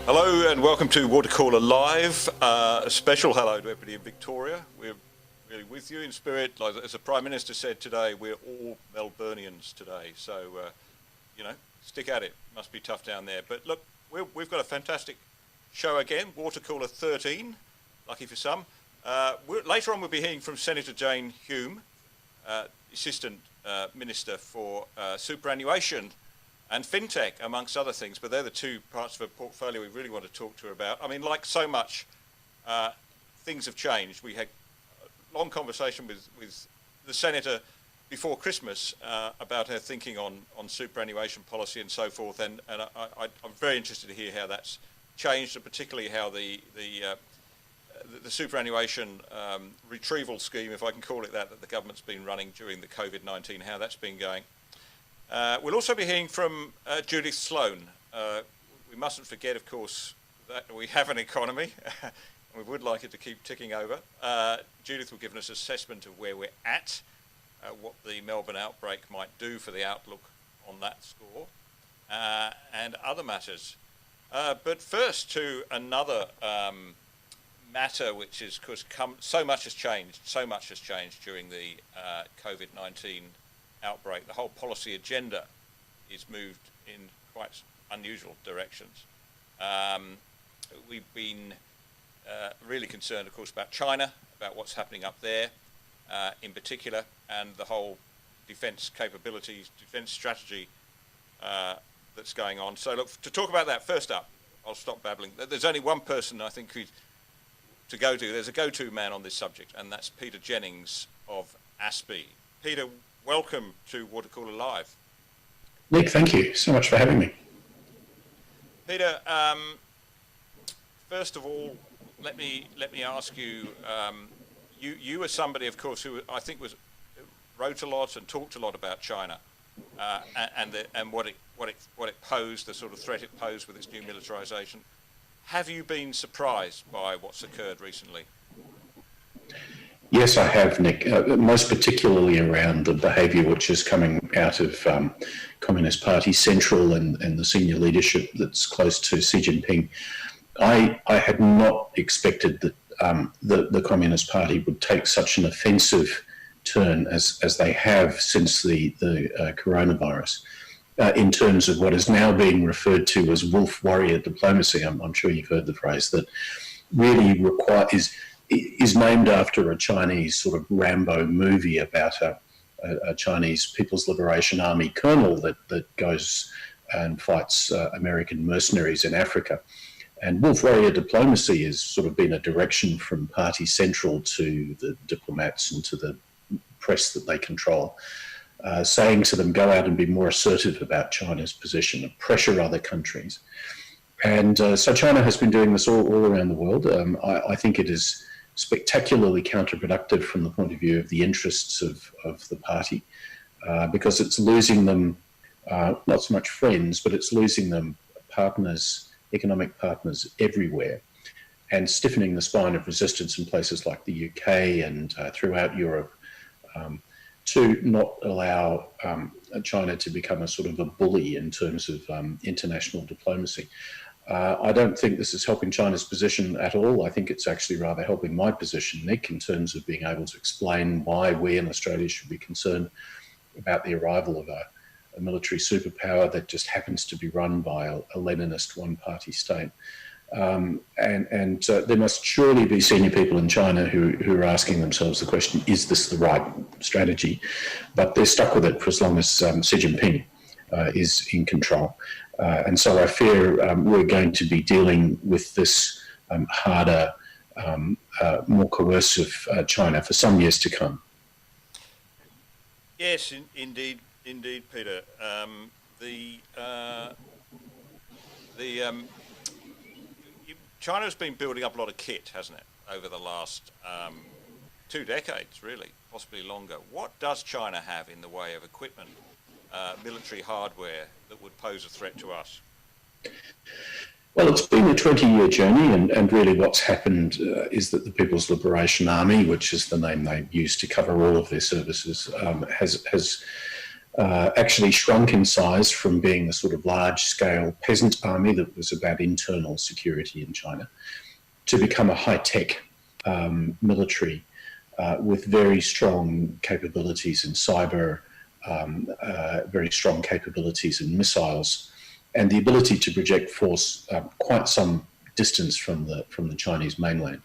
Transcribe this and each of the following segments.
Hello and welcome to Watercooler Live. A special hello to everybody in Victoria. We're really with you in spirit. Like, as the Prime Minister said today, we're all Melburnians today. So, stick at it. Must be tough down there. But look, we've got a fantastic show again, Watercooler 13, lucky for some. Later on we'll be hearing from Senator Jane Hume, Assistant Minister for Superannuation and FinTech, amongst other things, but they're the two parts of her portfolio we really want to talk to her about. I mean, like so much, things have changed. We had a long conversation with the Senator before Christmas about her thinking on superannuation policy and so forth, and I'm very interested to hear how that's changed, and particularly how the superannuation retrieval scheme, if I can call it that the government's been running during the COVID-19, how that's been going. We'll also be hearing from Judith Sloan. We mustn't forget, of course, that we have an economy and we would like it to keep ticking over. Judith will give us an assessment of where we're at, what the Melbourne outbreak might do for the outlook on that score, and other matters. But first to another matter, which is, of course, so much has changed during the COVID-19 outbreak. The whole policy agenda is moved in quite unusual directions. We've been really concerned, of course, about China, about what's happening up there in particular, and the whole defence capabilities, defence strategy that's going on. So look, to talk about that, first up, I'll stop babbling. There's only one person I think to go to. There's a go-to man on this subject, and that's Peter Jennings of ASPI. Peter, welcome to Watercooler Live. Nick, thank you so much for having me. Peter, first of all, let me ask you. You were somebody, of course, who I think wrote a lot and talked a lot about China and what it posed, the sort of threat it posed with its new militarization. Have you been surprised by what's occurred recently? Yes, I have, Nick, most particularly around the behaviour which is coming out of Communist Party Central and the senior leadership that's close to Xi Jinping. I had not expected that the Communist Party would take such an offensive turn as they have since the coronavirus, in terms of what is now being referred to as wolf warrior diplomacy. I'm sure you've heard the phrase that really is named after a Chinese sort of Rambo movie about a Chinese People's Liberation Army colonel that goes and fights American mercenaries in Africa. And wolf warrior diplomacy has sort of been a direction from Party Central to the diplomats and to the press that they control, saying to them, go out and be more assertive about China's position and pressure other countries. And so China has been doing this all around the world. I think it is spectacularly counterproductive from the point of view of the interests of the party, because it's losing them, not so much friends, but it's losing them partners, economic partners everywhere, and stiffening the spine of resistance in places like the UK and throughout Europe, to not allow China to become a sort of a bully in terms of international diplomacy. I don't think this is helping China's position at all. I think it's actually rather helping my position, Nick, in terms of being able to explain why we in Australia should be concerned about the arrival of a military superpower that just happens to be run by a Leninist one-party state. And there must surely be senior people in China who are asking themselves the question, is this the right strategy? But they're stuck with it for as long as Xi Jinping is in control. And so I fear we're going to be dealing with this harder, more coercive China for some years to come. Yes, indeed, Peter. China has been building up a lot of kit, hasn't it, over the last 2 decades, really, possibly longer. What does China have in the way of equipment, military hardware, that would pose a threat to us? Well, it's been a 20-year journey, and really what's happened is that the People's Liberation Army, which is the name they use to cover all of their services, has actually shrunk in size from being the sort of large-scale peasant army that was about internal security in China to become a high-tech military with very strong capabilities in cyber, very strong capabilities in missiles, and the ability to project force quite some distance from the Chinese mainland.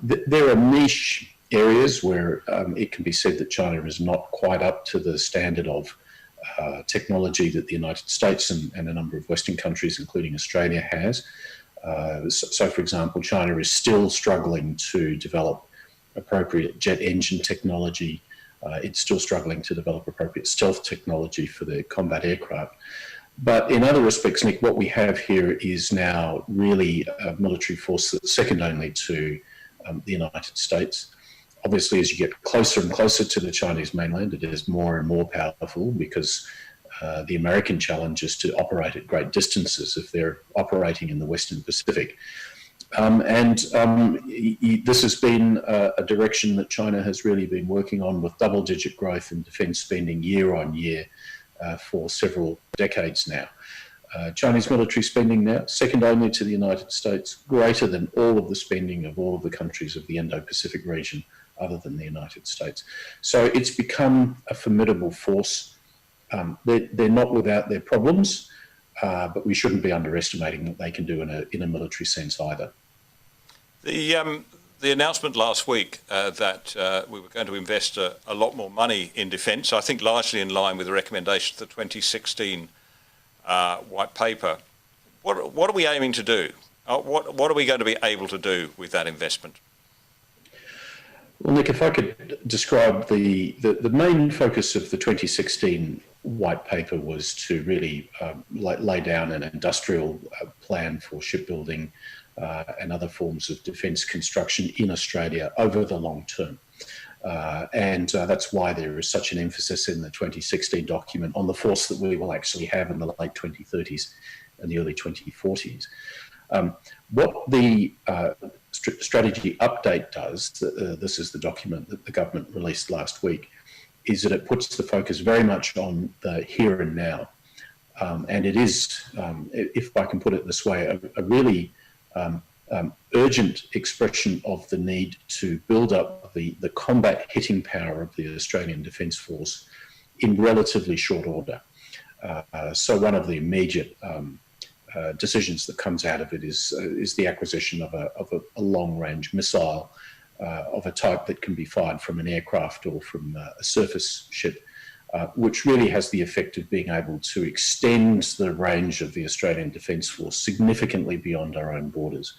There are niche areas where it can be said that China is not quite up to the standard of technology that the United States and a number of Western countries, including Australia, has. So, for example, China is still struggling to develop appropriate jet engine technology. It's still struggling to develop appropriate stealth technology for the combat aircraft. But in other respects, Nick, what we have here is now really a military force that's second only to the United States. Obviously, as you get closer and closer to the Chinese mainland, it is more and more powerful because the American challenge is to operate at great distances if they're operating in the Western Pacific. This has been a direction that China has really been working on, with double-digit growth in defence spending year on year for several decades now. Chinese military spending now, second only to the United States, greater than all of the spending of all of the countries of the Indo-Pacific region other than the United States. So it's become a formidable force. They're not without their problems, but we shouldn't be underestimating what they can do in a military sense either. The announcement last week that we were going to invest a lot more money in defence, I think largely in line with the recommendations of the 2016 white paper. What are we aiming to do? What are we going to be able to do with that investment? Well, Nick, if I could describe the main focus of the 2016 white paper was to really lay down an industrial plan for shipbuilding and other forms of defence construction in Australia over the long term. And that's why there is such an emphasis in the 2016 document on the force that we will actually have in the late 2030s and the early 2040s. What the strategy update does, this is the document that the government released last week, is that it puts the focus very much on the here and now. And it is, if I can put it this way, a really urgent expression of the need to build up the combat hitting power of the Australian Defence Force in relatively short order. So one of the immediate decisions that comes out of it is the acquisition of a long-range missile of a type that can be fired from an aircraft or from a surface ship, which really has the effect of being able to extend the range of the Australian Defence Force significantly beyond our own borders.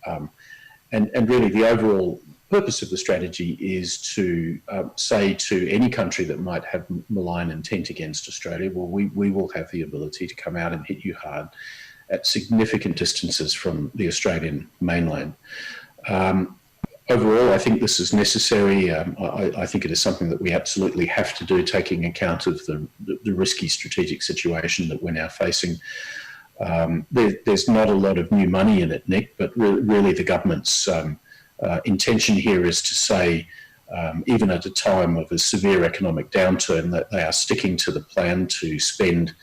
And really the overall purpose of the strategy is to say to any country that might have malign intent against Australia, well, we will have the ability to come out and hit you hard at significant distances from the Australian mainland. Overall, I think this is necessary. I think it is something that we absolutely have to do, taking account of the risky strategic situation that we're now facing. There's not a lot of new money in it, Nick, but really the government's intention here is to say, even at a time of a severe economic downturn, that they are sticking to the plan to spend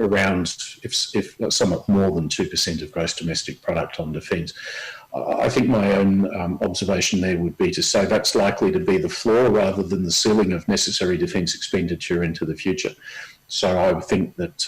around, if not somewhat more than 2% of gross domestic product on defence. I think my own observation there would be to say that's likely to be the floor rather than the ceiling of necessary defence expenditure into the future. So I would think that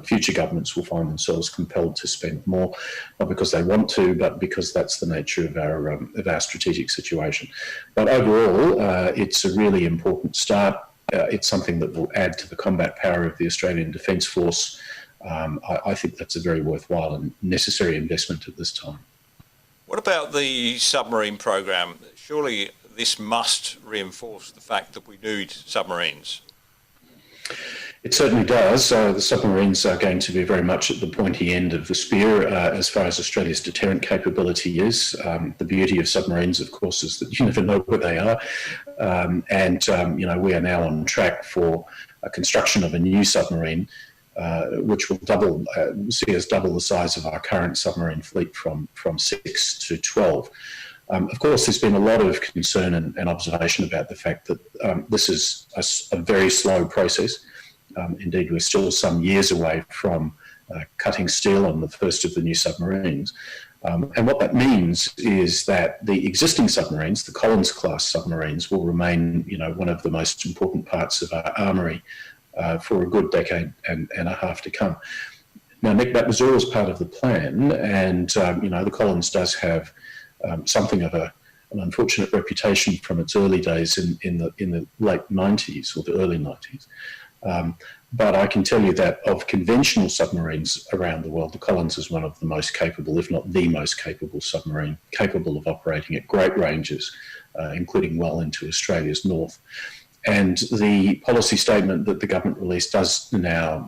future governments will find themselves compelled to spend more, not because they want to, but because that's the nature of our strategic situation. But overall, it's a really important start. It's something that will add to the combat power of the Australian Defence Force. I think that's a very worthwhile and necessary investment at this time. What about the submarine program? Surely this must reinforce the fact that we need submarines. It certainly does. The submarines are going to be very much at the pointy end of the spear as far as Australia's deterrent capability is. The beauty of submarines, of course, is that you never know where they are. We are now on track for a construction of a new submarine, which will see us double the size of our current submarine fleet from 6 to 12. Of course, there's been a lot of concern and observation about the fact that this is a very slow process. Indeed, we're still some years away from cutting steel on the first of the new submarines. And what that means is that the existing submarines, the Collins-class submarines, will remain, one of the most important parts of our armoury for a good decade and a half to come. Now, Nick, that was always part of the plan, and the Collins does have something of an unfortunate reputation from its early days in the late 90s or the early 90s. But I can tell you that of conventional submarines around the world, the Collins is one of the most capable, if not the most capable submarine, capable of operating at great ranges, including well into Australia's north. And the policy statement that the government released does now,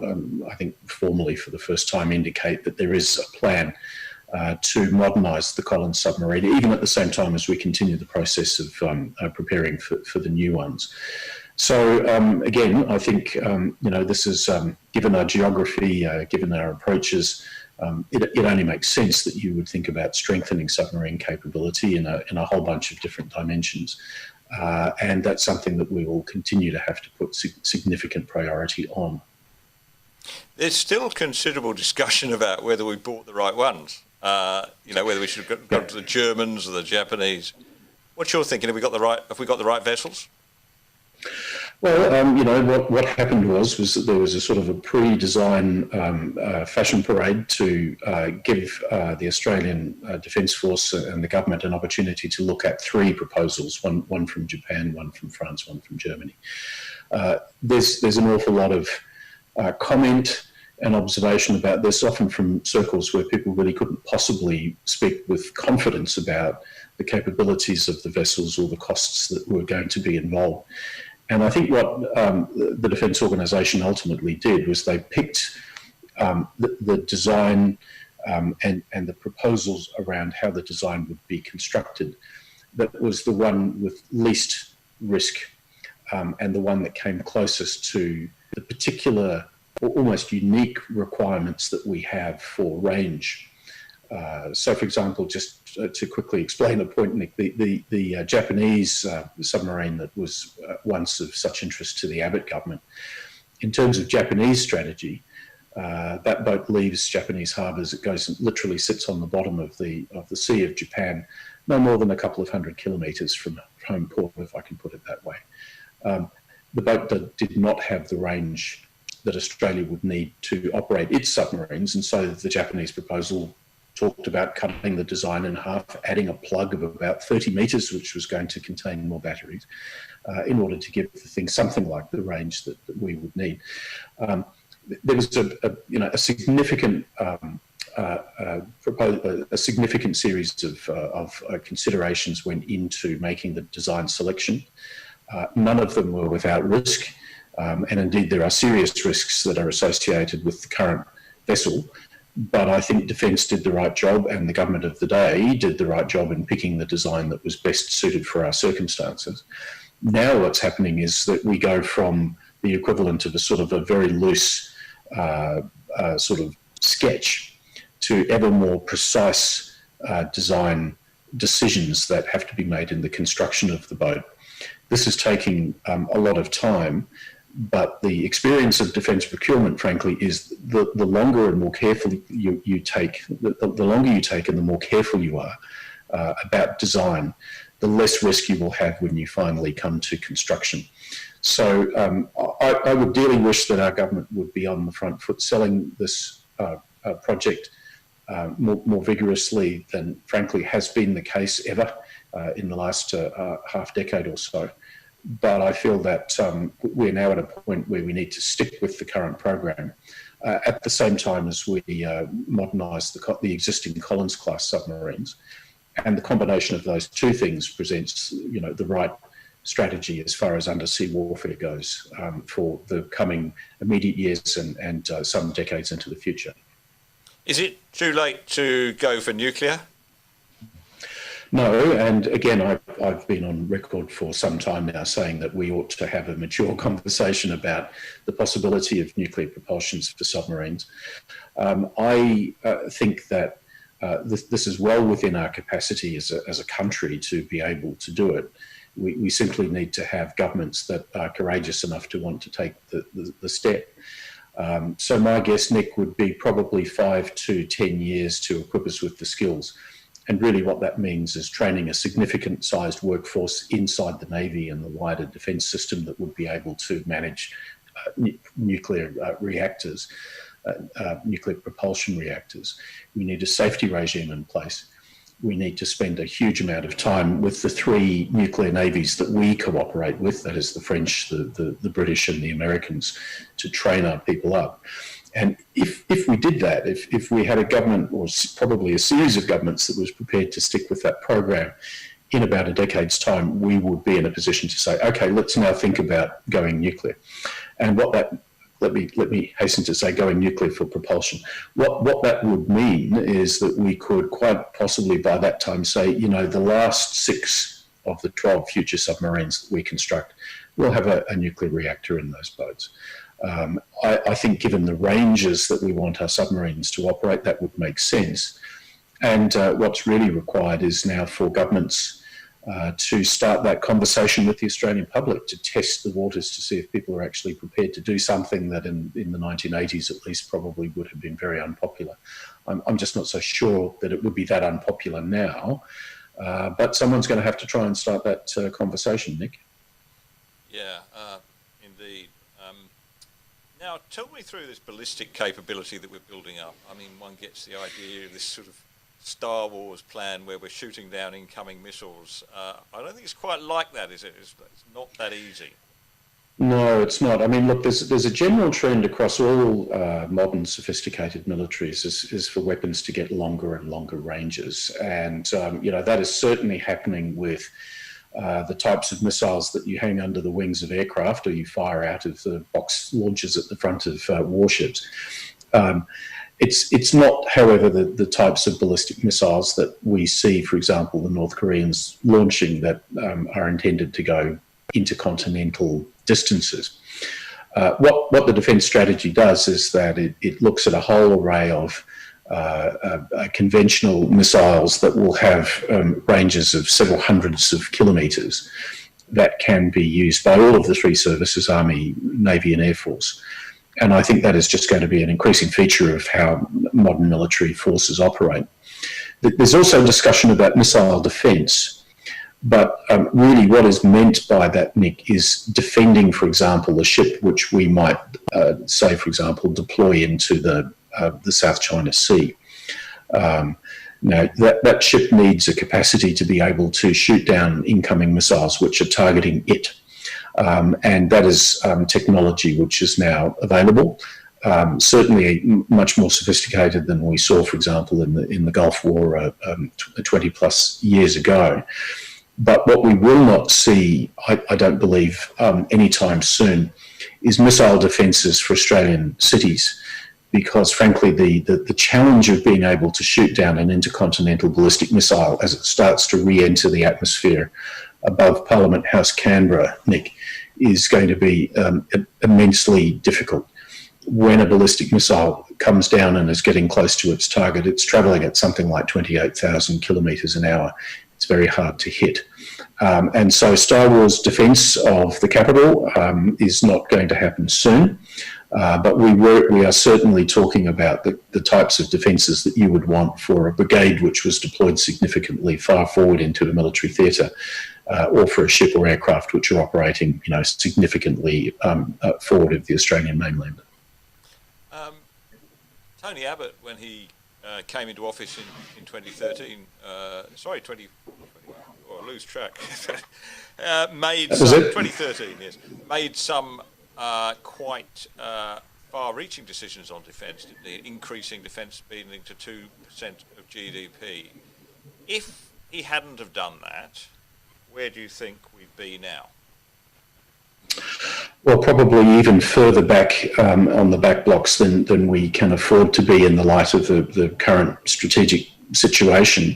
I think formally for the first time, indicate that there is a plan to modernise the Collins submarine, even at the same time as we continue the process of preparing for the new ones. So again, I think this is given our geography, given our approaches, it only makes sense that you would think about strengthening submarine capability in a whole bunch of different dimensions, and that's something that we will continue to have to put significant priority on. There's still considerable discussion about whether we bought the right ones. Whether we should have gone to the Germans or the Japanese. What's your thinking? Have we got the right vessels? Well, what happened was that there was a sort of a pre-design fashion parade to give the Australian Defence Force and the government an opportunity to look at three proposals, one from Japan, one from France, one from Germany. There's an awful lot of comment and observation about this, often from circles where people really couldn't possibly speak with confidence about the capabilities of the vessels or the costs that were going to be involved. And I think what the Defence Organisation ultimately did was they picked the design and the proposals around how the design would be constructed that was the one with least risk and the one that came closest to the particular or almost unique requirements that we have for range. So, for example, just to quickly explain a point, Nick, the Japanese submarine that was once of such interest to the Abbott government, in terms of Japanese strategy, that boat leaves Japanese harbours. It goes and literally sits on the bottom of the Sea of Japan, no more than a couple of 100 kilometres from home port, if I can put it that way. The boat did not have the range that Australia would need to operate its submarines, and so the Japanese proposal talked about cutting the design in half, adding a plug of about 30 metres, which was going to contain more batteries, in order to give the thing something like the range that we would need. There was a significant a significant series of considerations went into making the design selection. None of them were without risk, and indeed there are serious risks that are associated with the current vessel. But I think Defence did the right job, and the government of the day did the right job in picking the design that was best suited for our circumstances. Now what's happening is that we go from the equivalent of a very loose sort of sketch to ever more precise design decisions that have to be made in the construction of the boat. This is taking a lot of time, but the experience of defence procurement, frankly, is the longer and more careful you take, the longer you take and the more careful you are about design, the less risk you will have when you finally come to construction. So I would dearly wish that our government would be on the front foot selling this project more vigorously than, frankly, has been the case ever in the last half decade or so. But I feel that we're now at a point where we need to stick with the current program at the same time as we modernise the existing Collins-class submarines. And the combination of those two things presents, the right strategy as far as undersea warfare goes for the coming immediate years and some decades into the future. Is it too late to go for nuclear? No, and again, I've been on record for some time now saying that we ought to have a mature conversation about the possibility of nuclear propulsions for submarines. I think that this is well within our capacity as a country to be able to do it. We simply need to have governments that are courageous enough to want to take the step. So my guess, Nick, would be probably 5 to 10 years to equip us with the skills. And really what that means is training a significant sized workforce inside the Navy and the wider defence system that would be able to manage nuclear reactors, nuclear propulsion reactors. We need a safety regime in place. We need to spend a huge amount of time with the 3 nuclear navies that we cooperate with, that is the French, the British and the Americans, to train our people up. And if we did that, if we had a government, or probably a series of governments, that was prepared to stick with that program, in about a decade's time, we would be in a position to say, okay, let's now think about going nuclear. And what that, let me hasten to say, going nuclear for propulsion. What that would mean is that we could quite possibly by that time say, you know, the last 6 of the 12 future submarines that we construct will have a nuclear reactor in those boats. I think given the ranges that we want our submarines to operate, that would make sense. And what's really required is now for governments to start that conversation with the Australian public, to test the waters to see if people are actually prepared to do something that in the 1980s at least probably would have been very unpopular. I'm just not so sure that it would be that unpopular now, but someone's going to have to try and start that conversation, Nick. Yeah, indeed. Now, tell me through this ballistic capability that we're building up. I mean, one gets the idea of this sort of Star Wars plan where we're shooting down incoming missiles. I don't think it's quite like that, is it? It's not that easy. No, it's not. I mean, look, there's a general trend across all modern sophisticated militaries is for weapons to get longer and longer ranges. And, you know, that is certainly happening with the types of missiles that you hang under the wings of aircraft or you fire out of the box launchers at the front of warships. It's not, however, the types of ballistic missiles that we see, for example, the North Koreans launching that are intended to go intercontinental distances. What the defence strategy does is that it looks at a whole array of conventional missiles that will have ranges of several hundreds of kilometres that can be used by all of the 3 services, Army, Navy and Air Force. And I think that is just going to be an increasing feature of how modern military forces operate. There's also discussion about missile defence, but really what is meant by that, Nick, is defending, for example, a ship which we might, say, for example, deploy into the South China Sea. Now, that ship needs a capacity to be able to shoot down incoming missiles which are targeting it. And that is technology which is now available, certainly much more sophisticated than we saw, for example, in the Gulf War 20 plus years ago. But what we will not see, I don't believe, anytime soon, is missile defences for Australian cities. Because frankly, the challenge of being able to shoot down an intercontinental ballistic missile as it starts to re-enter the atmosphere above Parliament House, Canberra, Nick, is going to be immensely difficult. When a ballistic missile comes down and is getting close to its target, it's travelling at something like 28,000 kilometres an hour. It's very hard to hit. And so Star Wars defence of the capital is not going to happen soon. But we are certainly talking about the types of defences that you would want for a brigade which was deployed significantly far forward into a military theatre, or for a ship or aircraft which are operating, you know, significantly forward of the Australian mainland. Tony Abbott, when he came into office in 2013, I lose track, made some, 2013, yes, made some quite far-reaching decisions on defence, increasing defence spending to 2% of GDP. If he hadn't have done that, where do you think we'd be now? Well, probably even further back on the back blocks than we can afford to be in the light of the current strategic situation.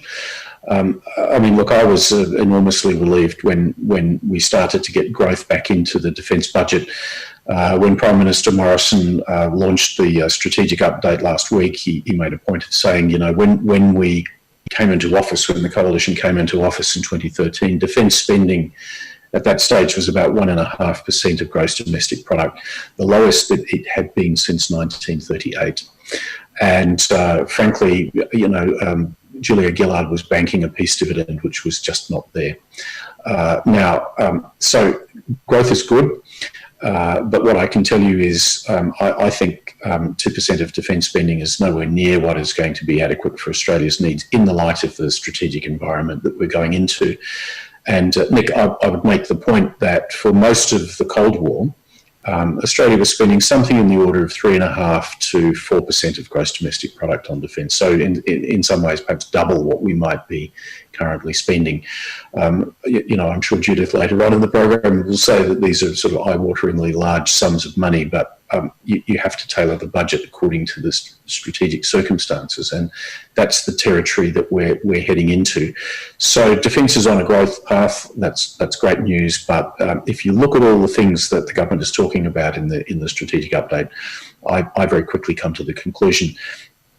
I mean, look, I was enormously relieved when we started to get growth back into the defence budget When Prime Minister Morrison launched the strategic update last week, he made a point of saying, when we came into office, when the coalition came into office in 2013, defence spending at that stage was about 1.5% of gross domestic product, the lowest that it had been since 1938. And frankly, Julia Gillard was banking a peace dividend, which was just not there. So growth is good. But what I can tell you is I think 2% of defence spending is nowhere near what is going to be adequate for Australia's needs in the light of the strategic environment that we're going into. And Nick, I would make the point that for most of the Cold War, Australia was spending something in the order of 3.5% to 4% of gross domestic product on defence. So in some ways, perhaps double what we might be currently spending. I'm sure Judith later on in the program will say that these are sort of eye-wateringly large sums of money, but you have to tailor the budget according to the strategic circumstances, and that's the territory that we're heading into. So defence is on a growth path. That's great news. But if you look at all the things that the government is talking about in the strategic update, I very quickly come to the conclusion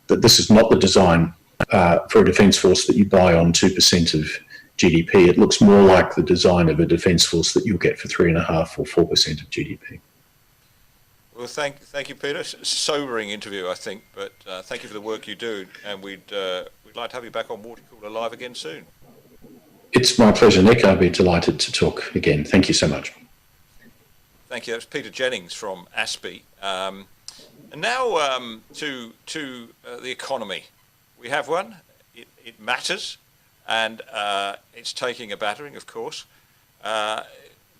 that this is not the design for a defence force that you buy on 2% of GDP. It looks more like the design of a defence force that you'll get for 3.5% or 4% of GDP. Well, thank you, Peter. Sobering interview, I think, but thank you for the work you do, and we'd like to have you back on Watercooler Live again soon. It's my pleasure, Nick. I'd be delighted to talk again. Thank you so much. Thank you. That's Peter Jennings from ASPI. And now to the economy. We have one. It matters, and it's taking a battering, of course.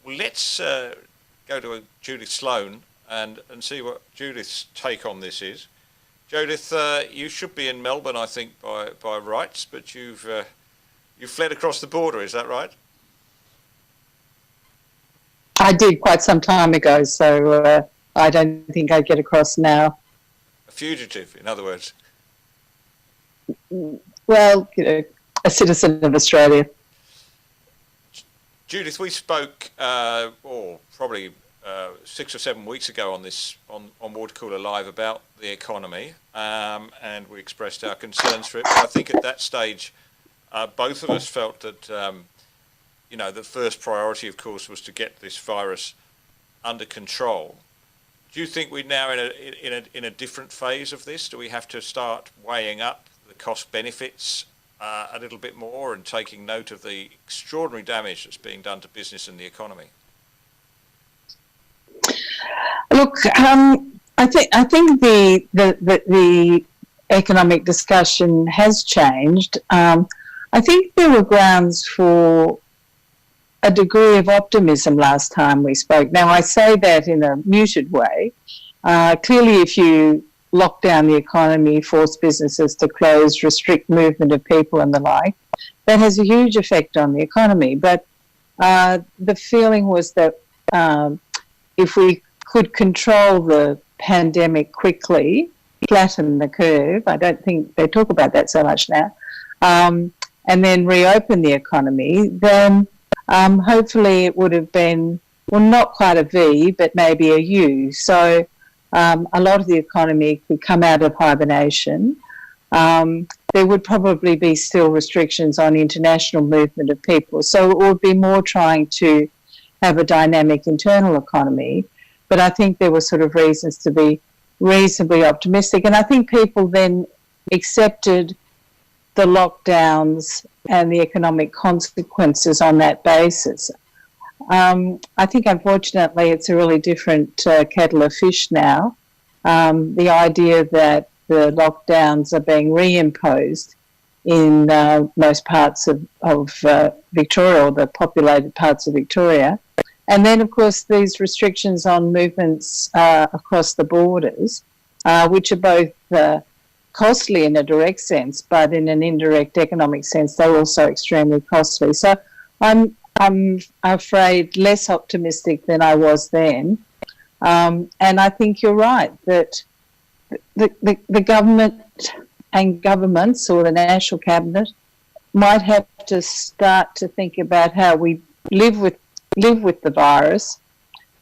Let's go to Judith Sloan and see what Judith's take on this is. Judith, you should be in Melbourne, I think, by rights, but you've fled across the border. Is that right? I did quite some time ago, so I don't think I'd get across now. A fugitive, in other words. Well, a citizen of Australia. Judith, we spoke, probably 6 or 7 weeks ago on Watercooler Live about the economy, and we expressed our concerns for it. But I think at that stage, both of us felt that, the first priority, of course, was to get this virus under control. Do you think we're now in a different phase of this? Do we have to start weighing up the cost benefits a little bit more and taking note of the extraordinary damage that's being done to business and the economy? Look, I think the economic discussion has changed. I think there were grounds for a degree of optimism last time we spoke. Now, I say that in a muted way. Clearly, if you lock down the economy, force businesses to close, restrict movement of people and the like, that has a huge effect on the economy. But the feeling was that if we could control the pandemic quickly, flatten the curve, I don't think they talk about that so much now, and then reopen the economy, then hopefully it would have been, well, not quite a V, but maybe a U. So a lot of the economy could come out of hibernation. There would probably be still restrictions on international movement of people. So it would be more trying to have a dynamic internal economy. But I think there were sort of reasons to be reasonably optimistic. And I think people then accepted the lockdowns and the economic consequences on that basis. I think, unfortunately, it's a really different kettle of fish now. The idea that the lockdowns are being reimposed in most parts of Victoria, or the populated parts of Victoria. And then, of course, these restrictions on movements across the borders, which are both costly in a direct sense, but in an indirect economic sense, they're also extremely costly. So I'm afraid less optimistic than I was then. And I think you're right that the government and governments, or the National Cabinet, might have to start to think about how we live with the virus,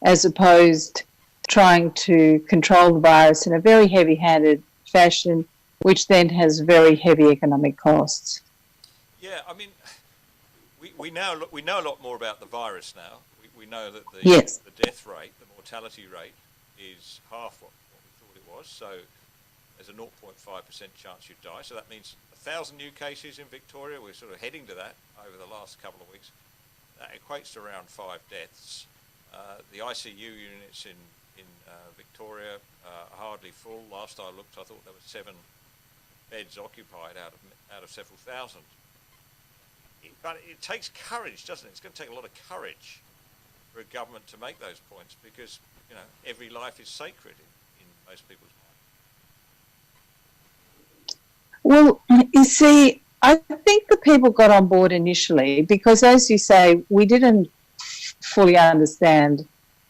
as opposed trying to control the virus in a very heavy-handed fashion, which then has very heavy economic costs. Yeah, I mean, we know a lot more about the virus now. We know that the death rate, the mortality rate, is half what we thought it was. So there's a 0.5% chance you'd die. So that means 1,000 new cases in Victoria. We're sort of heading to that over the last couple of weeks. That equates to around 5 deaths. The ICU units in Victoria are hardly full. Last I looked, I thought there were 7 beds occupied out of several thousand. But it takes courage, doesn't it? It's going to take a lot of courage for a government to make those points, because every life is sacred in most people's minds. Well, you see, I think the people got on board initially because, as you say, we didn't fully understand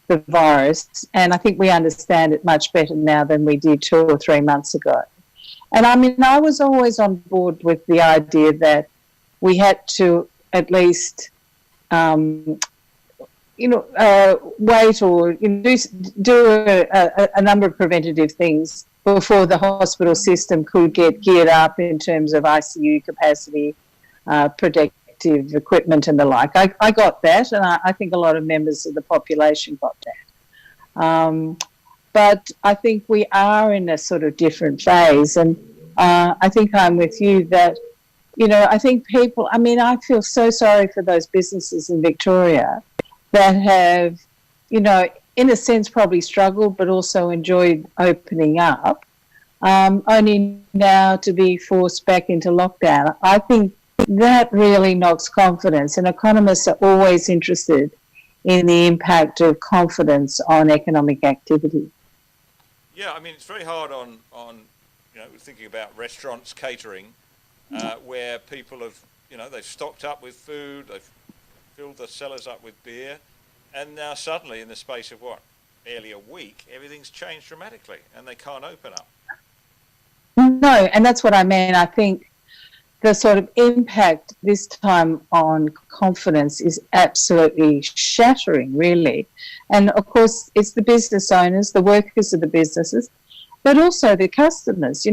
the virus, and I think we understand it much better now than we did 2 or 3 months ago. And I mean, I was always on board with the idea that we had to at least, wait or do a number of preventative things before the hospital system could get geared up in terms of ICU capacity, protective equipment and the like. I got that, and I think a lot of members of the population got that. But I think we are in a sort of different phase, and I think I'm with you that, I think people, I feel so sorry for those businesses in Victoria that have, in a sense probably struggled but also enjoyed opening up, only now to be forced back into lockdown. I think that really knocks confidence, and economists are always interested in the impact of confidence on economic activity. Yeah, it's very hard on thinking about restaurants, catering, where people have, they've stocked up with food, they've filled the cellars up with beer, and now suddenly in the space of barely a week, everything's changed dramatically and they can't open up. No, and that's what I mean. I think the sort of impact this time on confidence is absolutely shattering, really. And of course, it's the business owners, the workers of the businesses, but also the customers.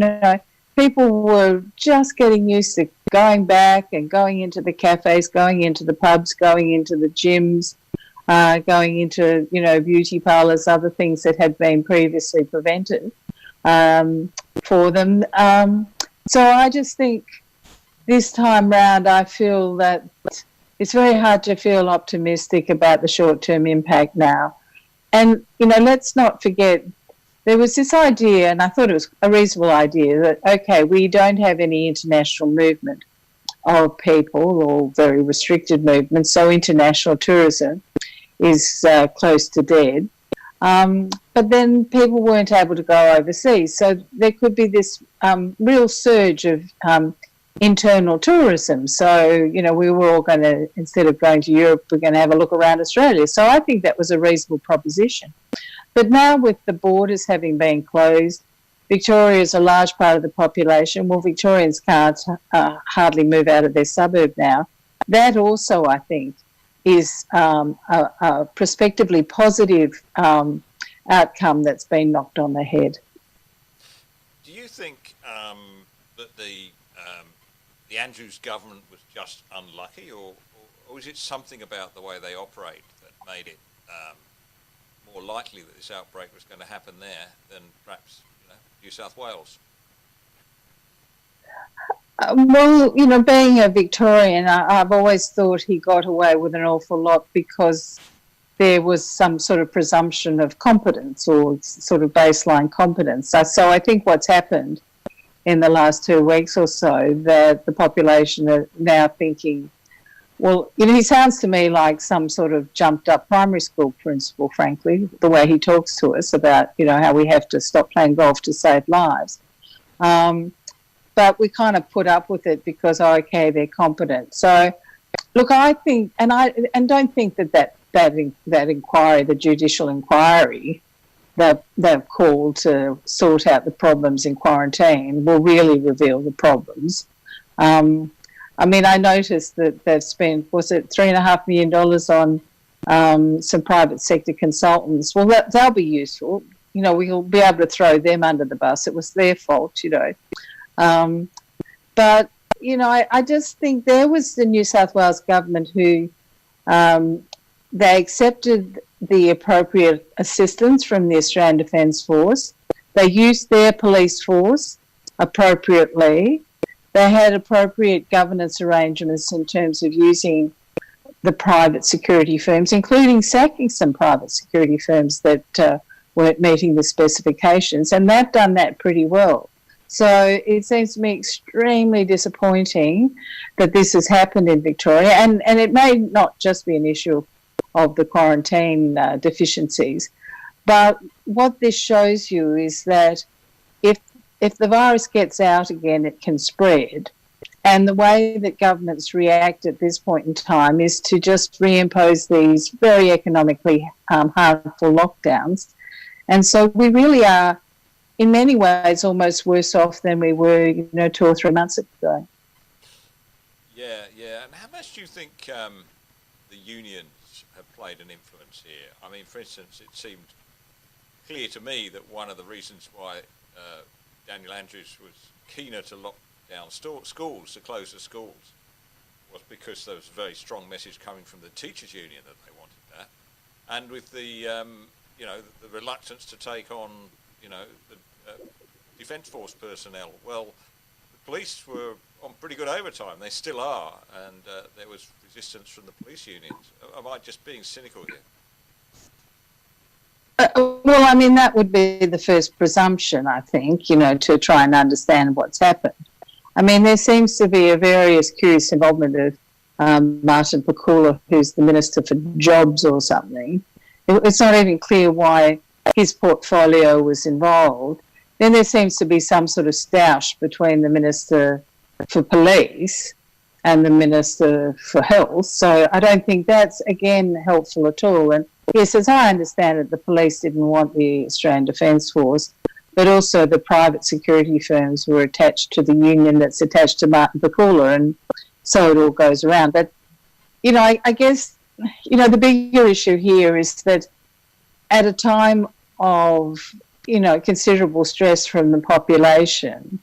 People were just getting used to going back and going into the cafes, going into the pubs, going into the gyms, going into, beauty parlours, other things that had been previously prevented for them. So I just think this time round, I feel that it's very hard to feel optimistic about the short-term impact now. And, let's not forget, there was this idea, and I thought it was a reasonable idea, that, okay, we don't have any international movement of people or very restricted movement, so international tourism is close to dead. But then people weren't able to go overseas. So there could be this real surge of internal tourism. So, we were all going to, instead of going to Europe, we're going to have a look around Australia. So I think that was a reasonable proposition. But now with the borders having been closed, Victoria is a large part of the population. Well, Victorians can't hardly move out of their suburb now. That also, I think, is a prospectively positive outcome that's been knocked on the head. Do you think that the Andrews government was just unlucky, or is it something about the way they operate that made it more likely that this outbreak was going to happen there than perhaps New South Wales? Well, being a Victorian, I've always thought he got away with an awful lot because there was some sort of presumption of competence or sort of baseline competence. So I think what's happened in the last 2 weeks or so, that the population are now thinking, well, he sounds to me like some sort of jumped up primary school principal, frankly, the way he talks to us about, how we have to stop playing golf to save lives. But we kind of put up with it because, okay, they're competent. So, look, I think, and don't think that inquiry, the judicial inquiry that they've called to sort out the problems in quarantine, will really reveal the problems. I noticed that they've spent, was it $3.5 million on some private sector consultants. Well, they'll be useful. We'll be able to throw them under the bus. It was their fault, But, I just think there was the New South Wales government who they accepted the appropriate assistance from the Australian Defence Force. They used their police force appropriately. They had appropriate governance arrangements in terms of using the private security firms, including sacking some private security firms that weren't meeting the specifications, and they've done that pretty well. So it seems to me extremely disappointing that this has happened in Victoria, and it may not just be an issue of the quarantine deficiencies, but what this shows you is that if the virus gets out again, it can spread. And the way that governments react at this point in time is to just reimpose these very economically harmful lockdowns. And so we really are, in many ways, almost worse off than we were, 2 or 3 months ago. Yeah. And how much do you think the unions have played an influence here? I mean, for instance, it seemed clear to me that one of the reasons why Daniel Andrews was keener to lock down schools, to close the schools, was because there was a very strong message coming from the teachers' union that they wanted that, and with the the reluctance to take on the Defence Force personnel. Well, the police were on pretty good overtime. They still are, and there was resistance from the police unions. Am I just being cynical here? Well, I mean, that would be the first presumption, I think, to try and understand what's happened. I mean, there seems to be a various curious involvement of Martin Watercooler, who's the Minister for Jobs or something. It's not even clear why his portfolio was involved. Then there seems to be some sort of stoush between the Minister for Police and the Minister for Health. So I don't think that's, again, helpful at all. And yes, as I understand it, the police didn't want the Australian Defence Force, but also the private security firms were attached to the union that's attached to Martin Watercooler, and so it all goes around. But, I guess, the bigger issue here is that at a time of, considerable stress from the population,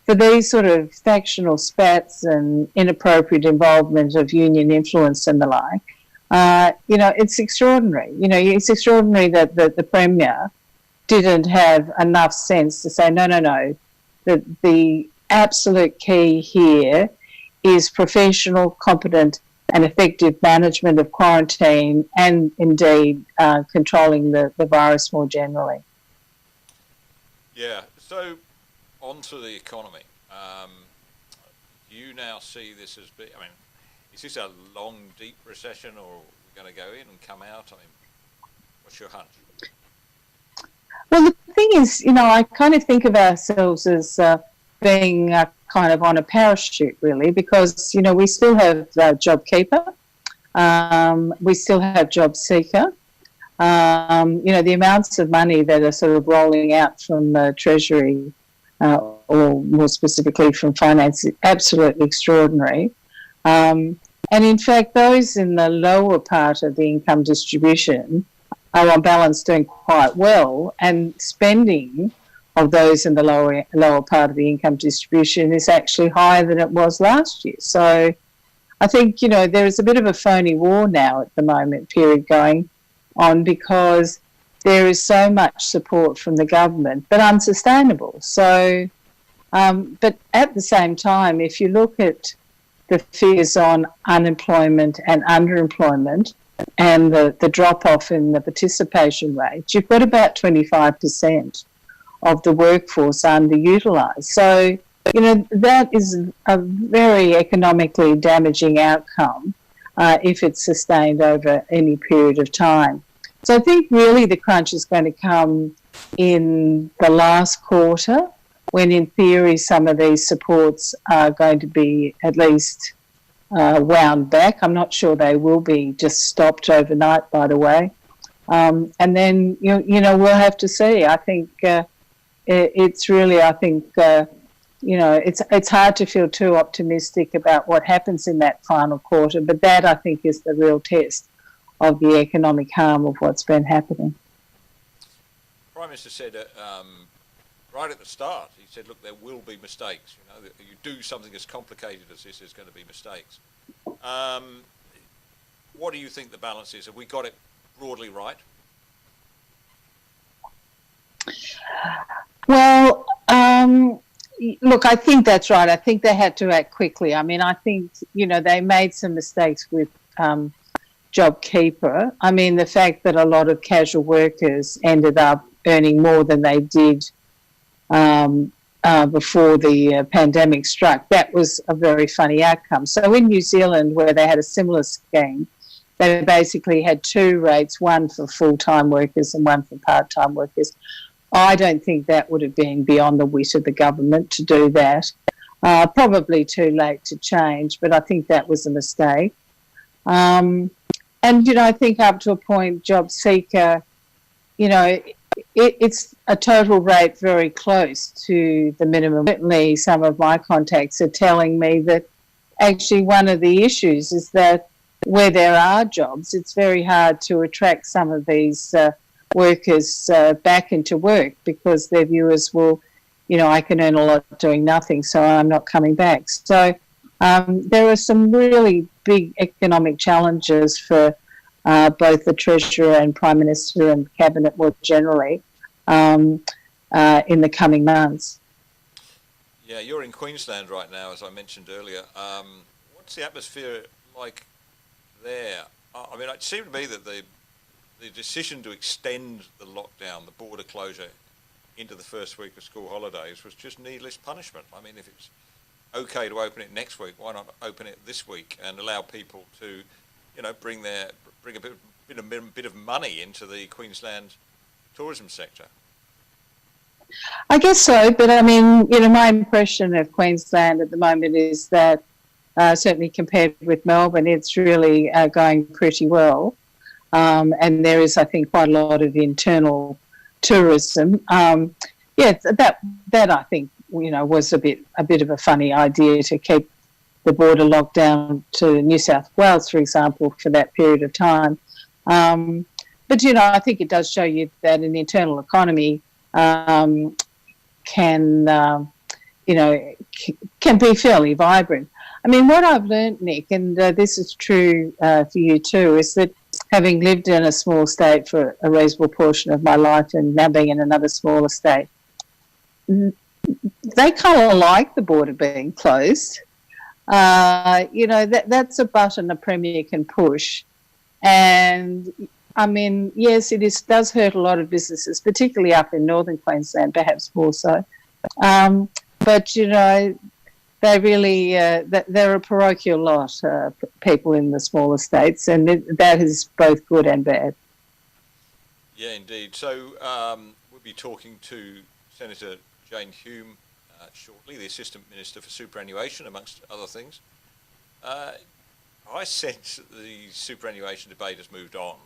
for these sort of factional spats and inappropriate involvement of union influence and the like, it's extraordinary. It's extraordinary that the Premier didn't have enough sense to say, no, that the absolute key here is professional, competent and effective management of quarantine and indeed controlling the virus more generally. Yeah, so on to the economy. Do you now see this as being, is this a long, deep recession, or are we going to go in and come out? What's your hunch? Well, the thing is, I kind of think of ourselves as being kind of on a parachute, really, because, we still have JobKeeper, we still have JobSeeker. The amounts of money that are sort of rolling out from the Treasury, or more specifically from finance, is absolutely extraordinary. And in fact, those in the lower part of the income distribution are on balance doing quite well, and spending of those in the lower part of the income distribution is actually higher than it was last year. So I think, there is a bit of a phony war now at the moment period going on, because there is so much support from the government, but unsustainable. So, but at the same time, if you look at the figures on unemployment and underemployment, and the drop-off in the participation rate, you've got about 25% of the workforce underutilised. So, that is a very economically damaging outcome if it's sustained over any period of time. So I think really the crunch is going to come in the last quarter, when in theory some of these supports are going to be at least wound back. I'm not sure they will be just stopped overnight, by the way. And then, we'll have to see. I think it's really, it's hard to feel too optimistic about what happens in that final quarter, but that, I think, is the real test of the economic harm of what's been happening. Prime Minister said right at the start, he said, look, there will be mistakes. You know, you do something as complicated as this, there's going to be mistakes. What do you think the balance is? Have we got it broadly right? Well, look, I think that's right. I think they had to act quickly. I mean, I think, you know, they made some mistakes with JobKeeper. I mean, the fact that a lot of casual workers ended up earning more than they did before the pandemic struck, that was a very funny outcome. So in New Zealand, where they had a similar scheme, they basically had two rates, one for full-time workers and one for part-time workers. I don't think that would have been beyond the wit of the government to do that. Probably too late to change, but I think that was a mistake. And, you know, I think up to a point, job seeker, you know, it's a total rate very close to the minimum. Certainly some of my contacts are telling me that actually one of the issues is that where there are jobs, it's very hard to attract some of these workers back into work because their viewers will, you know, I can earn a lot doing nothing, so I'm not coming back. So there are some really big economic challenges for both the Treasurer and Prime Minister and Cabinet more generally in the coming months. Yeah, you're in Queensland right now, as I mentioned earlier. What's the atmosphere like there? I mean, it seemed to me that the decision to extend the lockdown, the border closure, into the first week of school holidays was just needless punishment. I mean, if it's okay to open it next week, why not open it this week and allow people to, you know, bring a bit of money into the Queensland tourism sector? I guess so, but I mean, you know, my impression of Queensland at the moment is that certainly compared with Melbourne, it's really going pretty well. And there is, I think, quite a lot of internal tourism. Yeah, that I think, you know, was a bit of a funny idea to keep the border locked down to New South Wales, for example, for that period of time. But, you know, I think it does show you that an internal economy can be fairly vibrant. I mean, what I've learned, Nick, and this is true for you too, is that having lived in a small state for a reasonable portion of my life and now being in another smaller state, they kind of like the border being closed. You know, that's a button a Premier can push. And, I mean, yes, does hurt a lot of businesses, particularly up in northern Queensland, perhaps more so. But, you know, they really, they're a parochial lot, people in the smaller states, and that is both good and bad. Yeah, indeed. So we'll be talking to Senator Jane Hume shortly, the Assistant Minister for Superannuation, amongst other things. I sense the superannuation debate has moved on.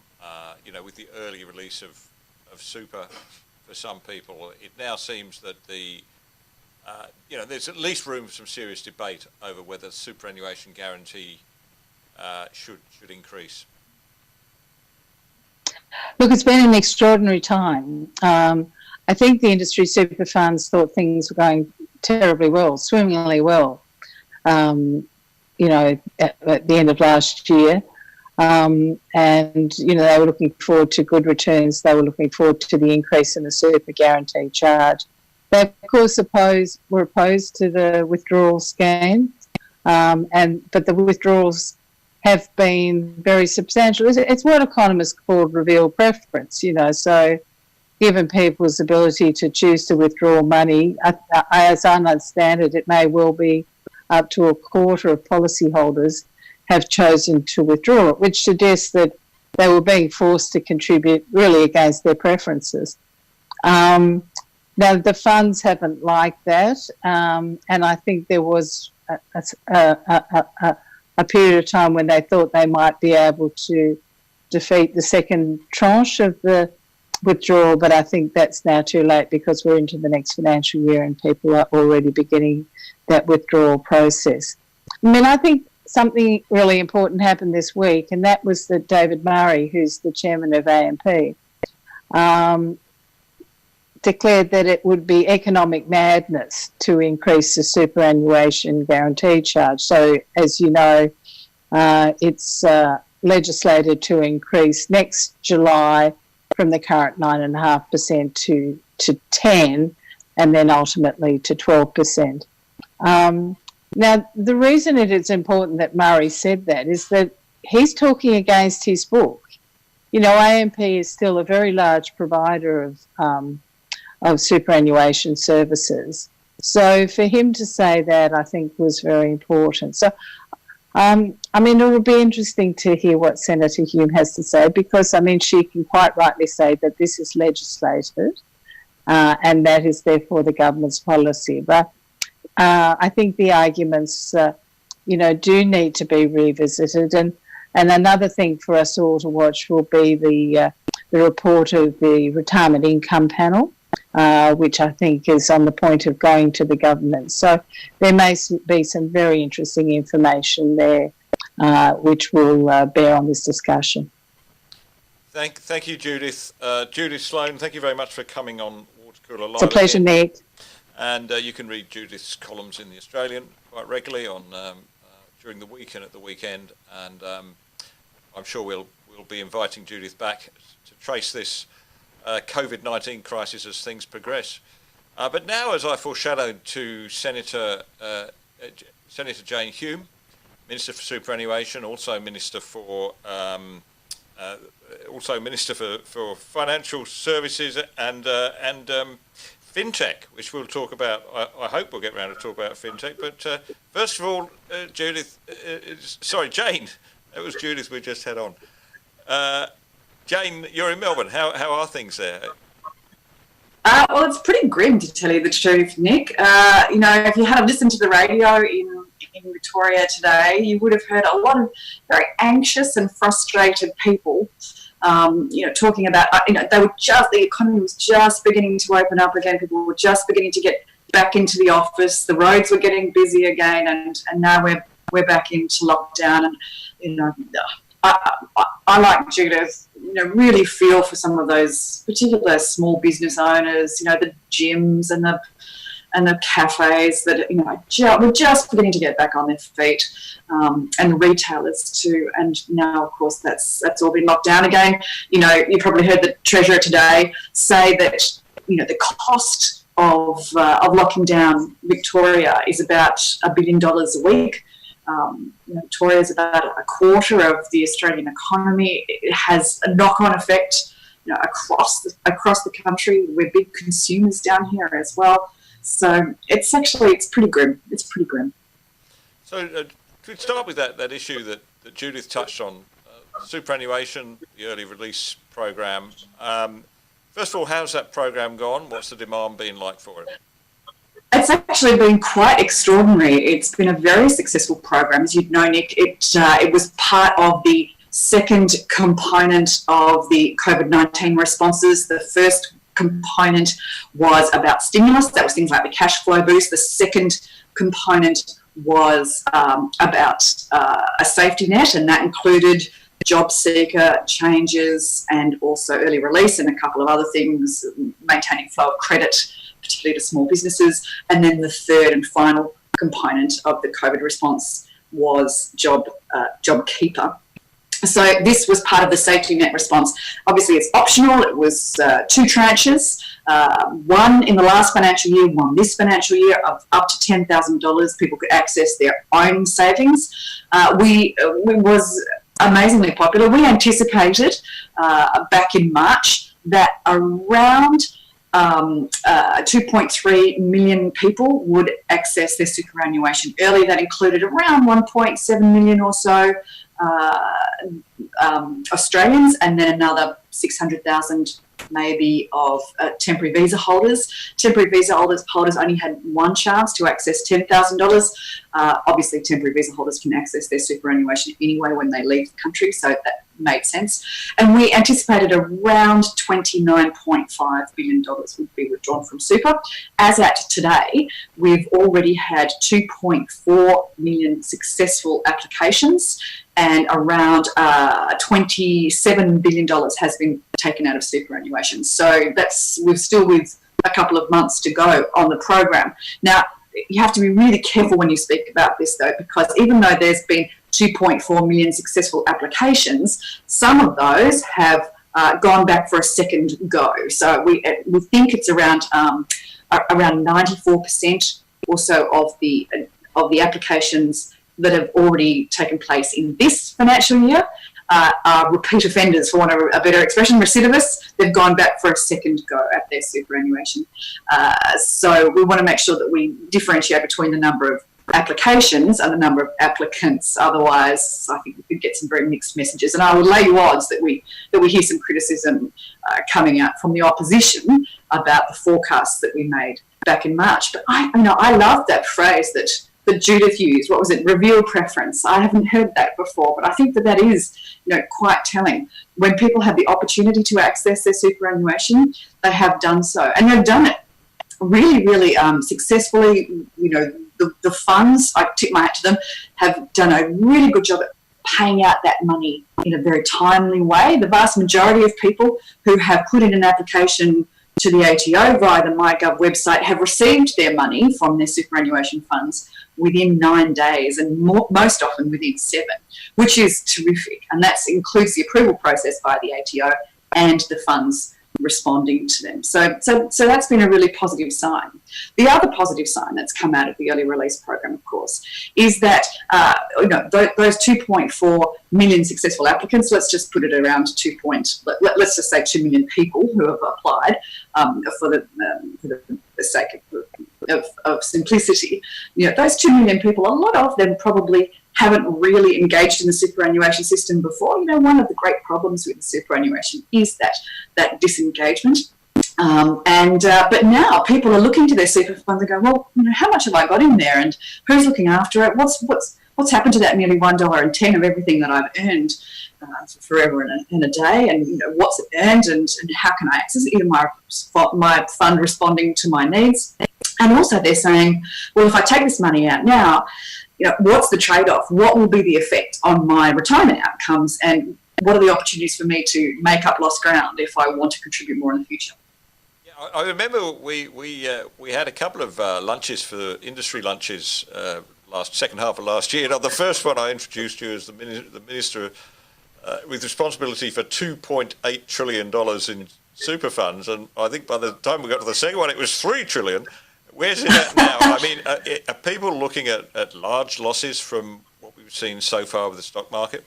You know, with the early release of super for some people, it now seems that you know, there's at least room for some serious debate over whether the superannuation guarantee should increase. Look, it's been an extraordinary time. I think the industry super funds thought things were going terribly well, swimmingly well, you know, at the end of last year. And, you know, they were looking forward to good returns. They were looking forward to the increase in the super guarantee charge. They, of course, were opposed to the withdrawal scheme, but the withdrawals have been very substantial. It's what economists call revealed preference, you know, so given people's ability to choose to withdraw money, as I understand it, it may well be up to a quarter of policyholders have chosen to withdraw it, which suggests that they were being forced to contribute really against their preferences. Now, the funds haven't liked that, and I think there was a period of time when they thought they might be able to defeat the second tranche of the withdrawal, but I think that's now too late because we're into the next financial year and people are already beginning that withdrawal process. I mean, I think something really important happened this week, and that was that David Murray, who's the chairman of AMP, declared that it would be economic madness to increase the superannuation guarantee charge. So, as you know, it's legislated to increase next July from the current 9.5% to 10%, and then ultimately to 12%. Now, the reason it is important that Murray said that is that he's talking against his book. You know, AMP is still a very large provider of superannuation services. So for him to say that, I think, was very important. So, I mean, it will be interesting to hear what Senator Hume has to say, because, I mean, she can quite rightly say that this is legislated and that is therefore the government's policy. But I think the arguments, do need to be revisited. And another thing for us all to watch will be the report of the Retirement Income Panel, which I think is on the point of going to the government. So there may be some very interesting information there, which will bear on this discussion. Thank you, Judith. Judith Sloan, thank you very much for coming on Watercooler Live. It's a pleasure, Nick. And you can read Judith's columns in The Australian quite regularly on during the week and at the weekend. And I'm sure we'll be inviting Judith back to trace this COVID-19 crisis as things progress. But now, as I foreshadowed to Senator Jane Hume, Minister for Superannuation, also Minister for Financial Services and FinTech, which we'll talk about. I hope we'll get around to talk about FinTech. But first of all, Jane. That was Judith we just had on. Jane, you're in Melbourne. How are things there? Well, it's pretty grim, to tell you the truth, Nick. If you had listened to the radio in Victoria today, you would have heard a lot of very anxious and frustrated people, talking about, the economy was just beginning to open up again. People were just beginning to get back into the office. The roads were getting busy again, and now we're back into lockdown. And, I like Judith, really feel for some of those particular small business owners, the gyms and the cafes that, we're just beginning to get back on their feet, and the retailers too. And now, of course, that's all been locked down again. You probably heard the Treasurer today say that, the cost of locking down Victoria is about $1 billion a week. Victoria is about a quarter of the Australian economy. It has a knock-on effect, across the country. We're big consumers down here as well. So it's pretty grim. It's pretty grim. So could we start with that issue that Judith touched on, superannuation, the early release program. First of all, how's that program gone? What's the demand been like for it? It's actually been quite extraordinary. It's been a very successful program. As you'd know, Nick, it was part of the second component of the COVID-19 responses. The first component was about stimulus. That was things like the cash flow boost. The second component was about a safety net, and that included job seeker changes and also early release and a couple of other things, maintaining flow of credit, particularly to small businesses. And then the third and final component of the COVID response was JobKeeper. So this was part of the safety net response. Obviously, it's optional. It was 2 tranches, one in the last financial year, one this financial year, of up to $10,000. People could access their own savings. We was amazingly popular. We anticipated back in March that around 2.3 million people would access their superannuation early. That included around 1.7 million or so Australians, and then another 600,000 maybe of temporary visa holders. Temporary visa holders only had one chance to access $10,000. Obviously, temporary visa holders can access their superannuation anyway when they leave the country, so made sense. And we anticipated around $29.5 billion would be withdrawn from super. As at today, we've already had 2.4 million successful applications, and around $27 billion has been taken out of superannuation. So we're still with a couple of months to go on the program. Now, you have to be really careful when you speak about this, though, because even though there's been 2.4 million successful applications, some of those have gone back for a second go. So we think it's around 94% or so of the applications that have already taken place in this financial year are repeat offenders, for want of a better expression, recidivists. They've gone back for a second go at their superannuation. So we want to make sure that we differentiate between the number of applications and the number of applicants. Otherwise, I think we could get some very mixed messages. And I would lay you odds that we hear some criticism coming out from the opposition about the forecasts that we made back in March. But I love that phrase that Judith used. What was it? Reveal preference. I haven't heard that before, but I think that is, quite telling. When people have the opportunity to access their superannuation, they have done so, and they've done it really, really successfully. The funds, I tip my hat to them, have done a really good job at paying out that money in a very timely way. The vast majority of people who have put in an application to the ATO via the MyGov website have received their money from their superannuation funds within 9 days, and most often within 7, which is terrific. And that includes the approval process by the ATO and the funds responding to them. So that's been a really positive sign. The other positive sign that's come out of the early release program, of course, is that those 2.4 million successful applicants, let's just put it around let's just say 2 million people who have applied for the sake of simplicity. Those 2 million people, a lot of them probably haven't really engaged in the superannuation system before. One of the great problems with superannuation is that disengagement. But now people are looking to their super funds and go, well, how much have I got in there, and who's looking after it? What's happened to that nearly $1.10 of everything that I've earned forever and a day, and what's it earned, and how can I access it? Either my fund responding to my needs, and also they're saying, well, if I take this money out now, what's the trade-off? What will be the effect on my retirement outcomes, and what are the opportunities for me to make up lost ground if I want to contribute more in the future? Yeah, I remember we had a couple of lunches for industry lunches second half of last year. Now, the first one I introduced you as the minister with responsibility for $2.8 trillion in super funds, and I think by the time we got to the second one, it was $3 trillion. Where's it at now? I mean, are people looking at large losses from what we've seen so far with the stock market?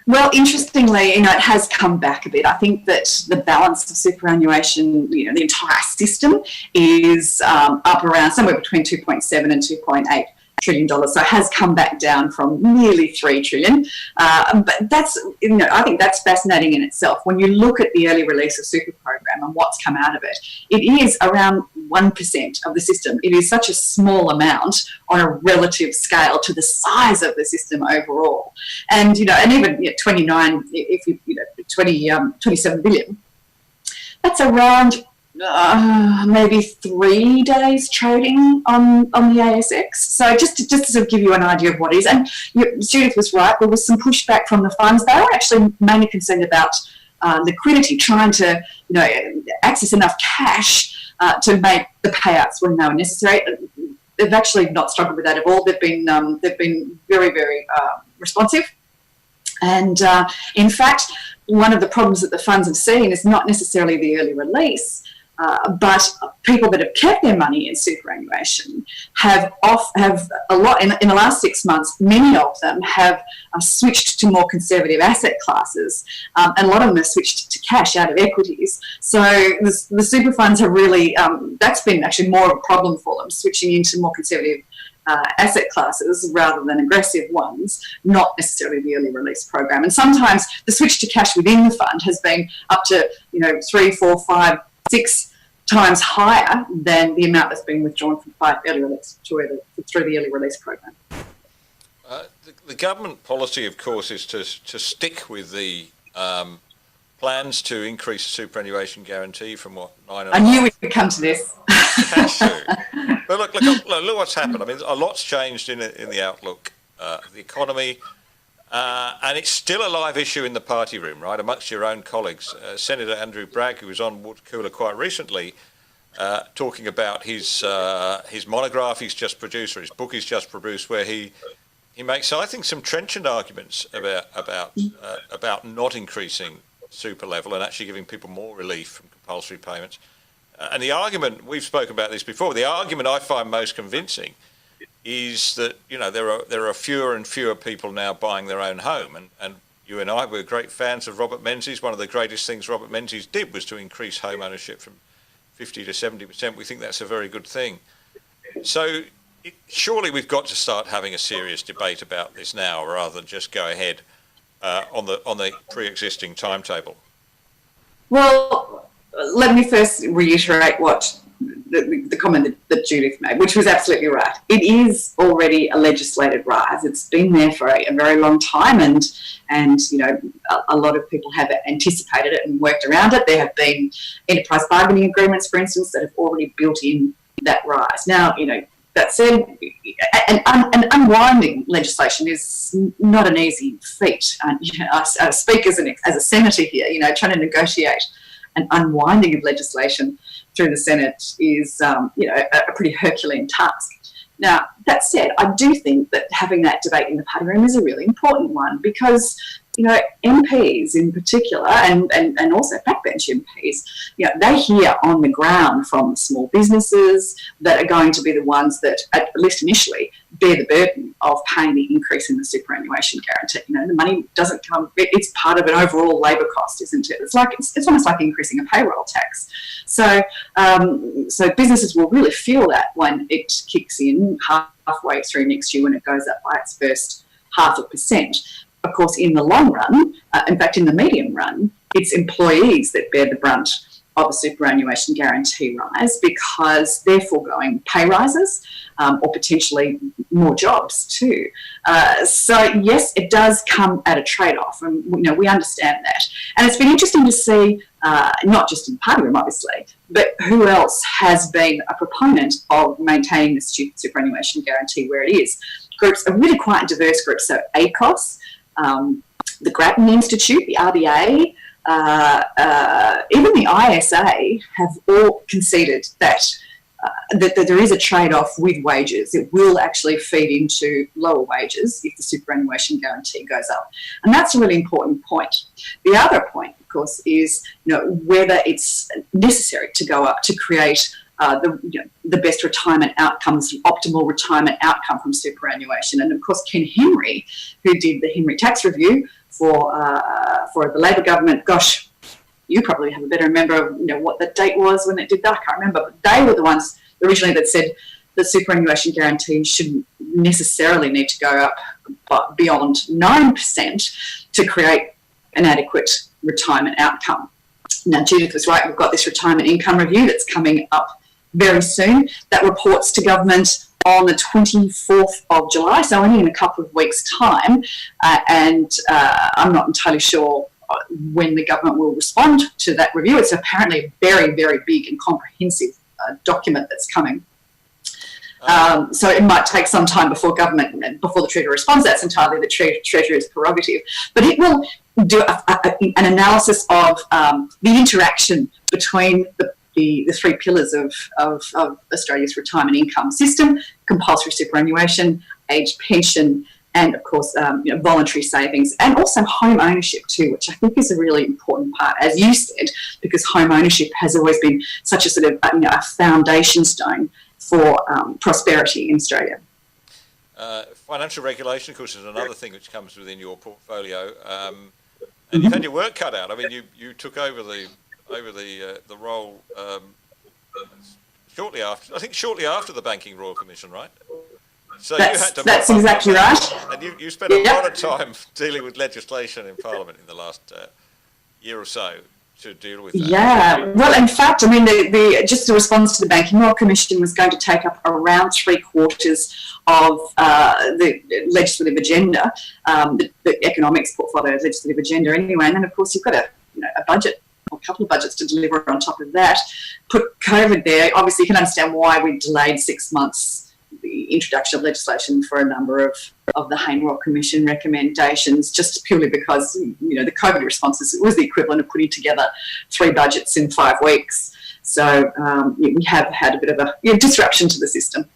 Well, interestingly, it has come back a bit. I think that the balance of superannuation, the entire system is up around somewhere between 2.7 and 2.8 trillion dollars. So it has come back down from nearly 3 trillion. But that's, I think that's fascinating in itself. When you look at the early release of super program and what's come out of it, it is around 1% of the system. It is such a small amount on a relative scale to the size of the system overall. And, and even 27 billion, that's around maybe 3 days trading on the ASX. So just to sort of give you an idea of what it is. And Judith was right, there was some pushback from the funds. They were actually mainly concerned about liquidity, trying to access enough cash to make the payouts when they were necessary. They've actually not struggled with that at all. They've been very, very responsive. And in fact, one of the problems that the funds have seen is not necessarily the early release, but people that have kept their money in superannuation have a lot in the last 6 months. Many of them have switched to more conservative asset classes, and a lot of them have switched to cash out of equities. So the super funds have really that's been actually more of a problem for them, switching into more conservative asset classes rather than aggressive ones, not necessarily the early release program. And sometimes the switch to cash within the fund has been up to 3, 4, 5, 6 times higher than the amount that's been withdrawn from early release through the early release program. The government policy, of course, is to stick with the plans to increase the superannuation guarantee from what 9.5. I knew we'd come to this. Has to. But look what's happened. I mean, a lot's changed in the outlook of the economy, and it's still a live issue in the party room, right, amongst your own colleagues. Senator Andrew Bragg, who was on Watercooler quite recently, talking about his monograph he's just produced, or his book he's just produced, where he makes, I think, some trenchant arguments about not increasing super level and actually giving people more relief from compulsory payments. And the argument, we've spoken about this before, the argument I find most convincing is that, you know, there are fewer and fewer people now buying their own home. And you and I were great fans of Robert Menzies. One of the greatest things Robert Menzies did was to increase home ownership from 50 to 70%. We think that's a very good thing. So surely we've got to start having a serious debate about this now, rather than just go ahead on the pre-existing timetable. Well, let me first reiterate what the comment that Judith made, which was absolutely right. It is already a legislated rise. It's been there for a very long time, and you know, a lot of people have anticipated it and worked around it. There have been enterprise bargaining agreements, for instance, that have already built in that rise. Now, you know, that said, and unwinding legislation is not an easy feat. You know, I speak as a senator here. You know, trying to negotiate an unwinding of legislation through the Senate is, you know, a pretty Herculean task. Now, that said, I do think that having that debate in the party room is a really important one, because, you know, MPs in particular, and also backbench MPs, you know, they hear on the ground from small businesses that are going to be the ones that, at least initially, bear the burden of paying the increase in the superannuation guarantee. You know, the money doesn't come; it's part of an overall labour cost, isn't it? It's almost like increasing a payroll tax. So, so businesses will really feel that when it kicks in halfway through next year, when it goes up by its first 0.5%. Of course, in the long run, in fact, in the medium run, it's employees that bear the brunt of a superannuation guarantee rise, because they're foregoing pay rises or potentially more jobs too. So yes, it does come at a trade-off, and you know, we understand that. And it's been interesting to see, not just in the party room, obviously, but who else has been a proponent of maintaining the superannuation guarantee where it is. Groups are really quite diverse groups. So ACOS, the Grattan Institute, the RBA, even the ISA have all conceded that that there is a trade-off with wages. It will actually feed into lower wages if the superannuation guarantee goes up, and that's a really important point. The other point, of course, is, you know, whether it's necessary to go up to create the best retirement outcomes, the optimal retirement outcome from superannuation. And of course, Ken Henry, who did the Henry Tax Review for the Labor government, gosh, you probably have a better remember of, you know, what the date was when it did that. I can't remember, but they were the ones originally that said the superannuation guarantee shouldn't necessarily need to go up beyond 9% to create an adequate retirement outcome. Now, Judith was right. We've got this retirement income review that's coming up very soon. That reports to government on the 24th of July, so only in a couple of weeks' time. And I'm not entirely sure when the government will respond to that review. It's apparently a very, very big and comprehensive document that's coming. So it might take some time before the Treasury responds. That's entirely the Treasury's prerogative. But it will do an analysis of the interaction between the three pillars of Australia's retirement income system: compulsory superannuation, age pension, and of course, you know, voluntary savings, and also home ownership too, which I think is a really important part, as you said, because home ownership has always been such a sort of a foundation stone for prosperity in Australia. Financial regulation, of course, is another thing which comes within your portfolio, and you've had your work cut out. I mean, you took over the role shortly after the Banking Royal Commission, right? So that's exactly right. And you spent a lot of time dealing with legislation in Parliament in the last year or so. to deal with that? Yeah, well, in fact, I mean, just the response to the Banking Law Commission was going to take up around 3/4 of the legislative agenda, the economics portfolio legislative agenda anyway. And then, of course, you've got a budget, or a couple of budgets to deliver on top of that. Put COVID there. Obviously, you can understand why we delayed 6 months the introduction of legislation for a number of the Hayne Royal Commission recommendations, just purely because, the COVID responses was the equivalent of putting together 3 budgets in 5 weeks. So we have had a bit of a disruption to the system.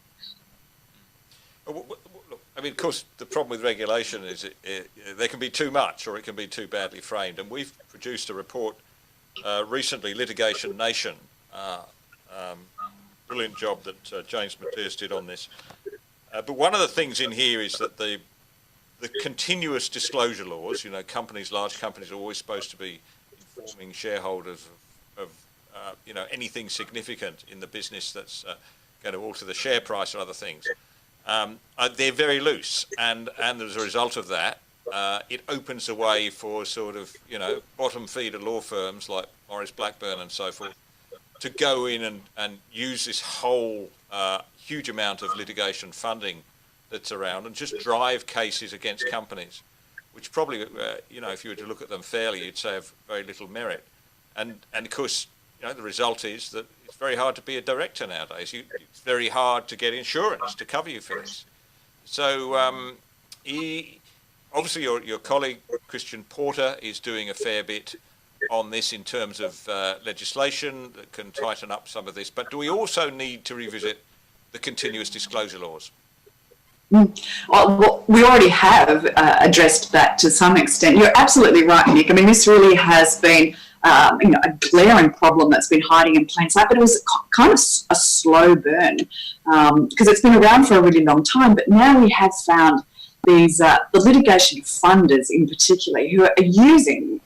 I mean, of course, the problem with regulation is there can be too much or it can be too badly framed. And we've produced a report recently, Litigation Nation, brilliant job that James Matthias did on this. But one of the things in here is that the continuous disclosure laws, large companies are always supposed to be informing shareholders of anything significant in the business that's going to alter the share price or other things. They're very loose, and as a result of that, it opens the way for sort of, bottom feeder law firms like Morris Blackburn and so forth to go in and use this whole huge amount of litigation funding that's around and just drive cases against companies, which probably, if you were to look at them fairly, you'd say have very little merit. And of course, the result is that it's very hard to be a director nowadays. It's very hard to get insurance to cover you for this. So obviously your colleague, Christian Porter, is doing a fair bit on this in terms of legislation that can tighten up some of this. But do we also need to revisit the continuous disclosure laws? Well, we already have addressed that to some extent. You're absolutely right, Nick. I mean, this really has been a glaring problem that's been hiding in plain sight, but it was kind of a slow burn because it's been around for a really long time. But now we have found these the litigation funders in particular who are using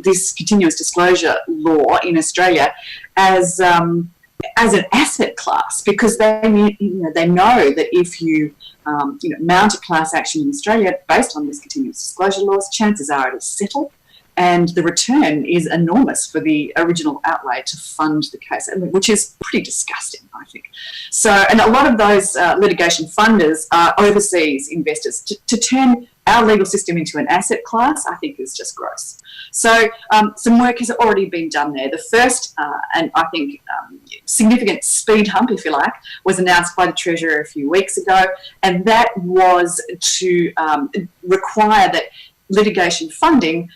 this continuous disclosure law in Australia as an asset class, because they know that if you mount a class action in Australia based on this continuous disclosure laws, chances are it'll settle, and the return is enormous for the original outlay to fund the case, which is pretty disgusting, I think. So, and a lot of those litigation funders are overseas investors. To turn our legal system into an asset class, I think is just gross. So some work has already been done there. The first, and I think significant speed hump, if you like, was announced by the Treasurer a few weeks ago, and that was to require that litigation funding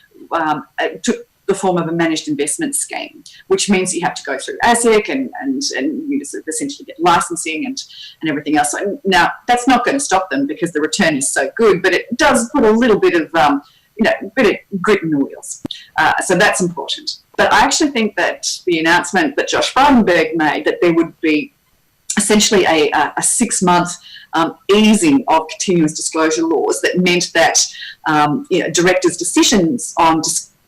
took the form of a managed investment scheme, which means you have to go through ASIC and you sort of essentially get licensing and everything else. So now, that's not going to stop them because the return is so good, but it does put a little bit of, bit of grit in the wheels. So that's important. But I actually think that the announcement that Josh Frydenberg made, that there would be essentially a 6-month easing of continuous disclosure laws that meant that directors' decisions on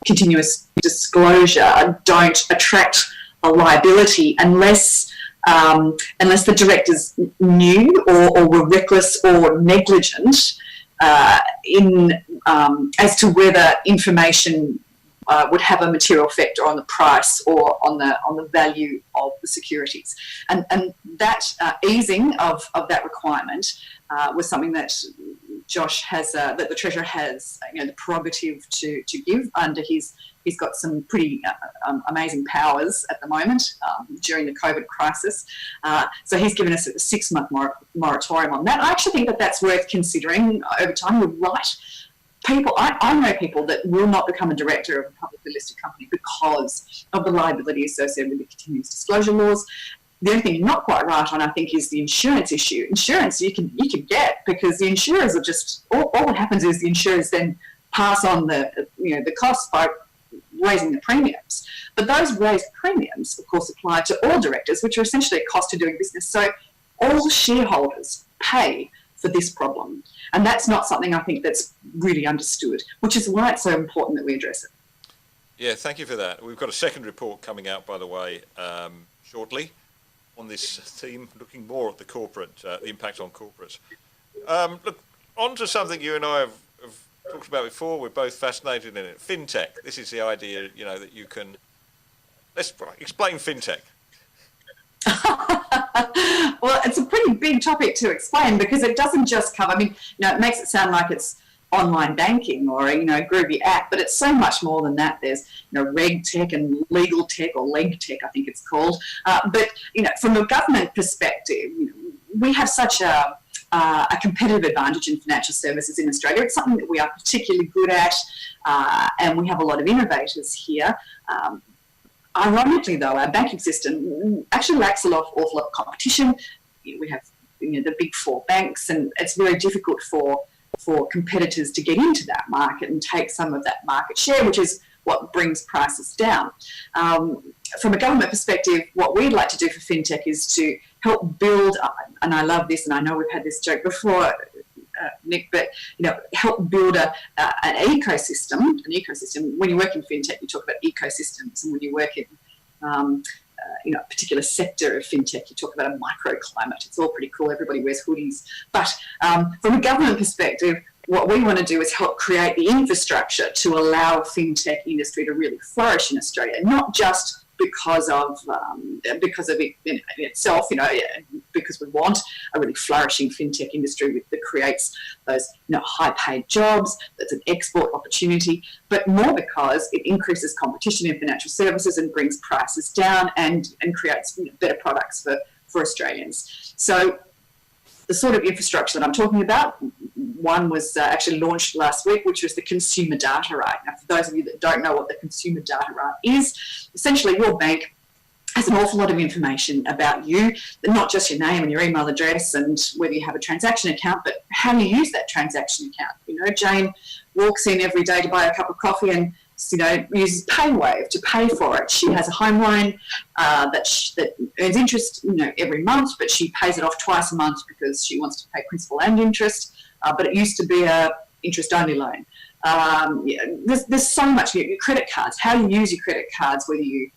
continuous disclosure don't attract a liability unless the directors knew or were reckless or negligent as to whether information would have a material effect on the price or on the value of the securities. And that easing of that requirement was something that Josh has, that the Treasurer has, the prerogative to give under he's got some pretty amazing powers at the moment during the COVID crisis. So he's given us a 6-month moratorium on that. I actually think that that's worth considering over time. You're right. I know people that will not become a director of a publicly listed company because of the liability associated with the continuous disclosure laws. The only thing you're not quite right on, I think, is the insurance issue. Insurance you can get because the insurers are just all that happens is the insurers then pass on the costs by raising the premiums. But those raised premiums, of course, apply to all directors, which are essentially a cost of doing business. So all shareholders pay for this problem. And that's not something I think that's really understood, which is why it's so important that we address it. Yeah, thank you for that. We've got a second report coming out, by the way, shortly on this theme, looking more at the impact on corporates. Look, on to something you and I have talked about before. We're both fascinated in it. FinTech. This is the idea, that you can Let's explain fintech. Well, it's a pretty big topic to explain because it doesn't just cover, it makes it sound like it's online banking or a, groovy app, but it's so much more than that. There's, reg tech and legal tech, or leg tech, I think it's called. But, from a government perspective, we have such a competitive advantage in financial services in Australia. It's something that we are particularly good at, and we have a lot of innovators here. Ironically, though, our banking system actually lacks an awful lot of competition. We have the big four banks, and it's very difficult for competitors to get into that market and take some of that market share, which is what brings prices down. From a government perspective, what we'd like to do for fintech is to help build, and I love this, and I know we've had this joke before, Nick, but help build an ecosystem. When you work in fintech, you talk about ecosystems, and when you work in a particular sector of fintech, you talk about a microclimate. It's all pretty cool. Everybody wears hoodies. But from a government perspective, what we want to do is help create the infrastructure to allow a fintech industry to really flourish in Australia, not just because of it in itself, because we want a really flourishing fintech industry that creates those high-paid jobs, that's an export opportunity, but more because it increases competition in financial services and brings prices down and creates better products for Australians. So the sort of infrastructure that I'm talking about, one was actually launched last week, which was the consumer data right. Now, for those of you that don't know what the consumer data right is, essentially your bank has an awful lot of information about you, not just your name and your email address and whether you have a transaction account, but how you use that transaction account. Jane walks in every day to buy a cup of coffee and uses PayWave to pay for it. She has a home loan that earns interest, every month, but she pays it off twice a month because she wants to pay principal and interest. But it used to be a interest-only loan. There's so much. Your credit cards, how you use your credit cards, whether you